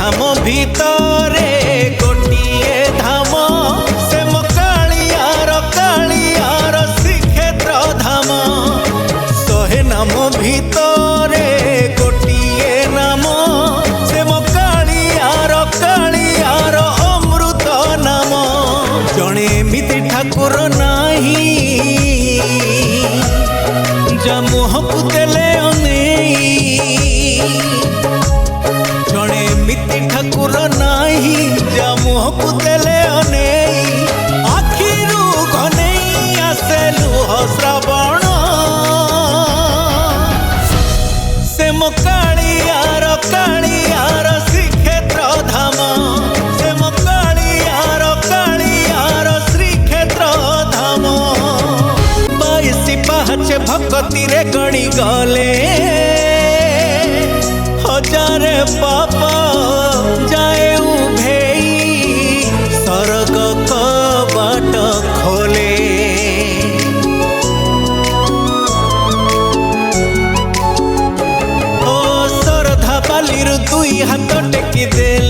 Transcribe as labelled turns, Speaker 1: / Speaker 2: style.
Speaker 1: धाम भितरे गोटिए धाम से मो कालियार श्रीक्षेत्र धाम। 100 नाम भितरे गोटिए नाम से मो कालियार अमृत नाम। जणे एमिति ठाकुर नाही जा मुहकु देले अनेई। जणे एमिति ठाकुर नाही जा मुहकु देले अनेई। आखिरु घनेई आसे लुह श्रावण से मो कालियार श्रीक्षेत्र धाम। से मो कालियार श्रीक्षेत्र धाम। 22 पाहाच भक्ति रे गणी गले 1000 पाप जाए उभेई स्वर्ग कबाट खोले। ओ श्रद्धा बाली 2 हाथ टेकी देले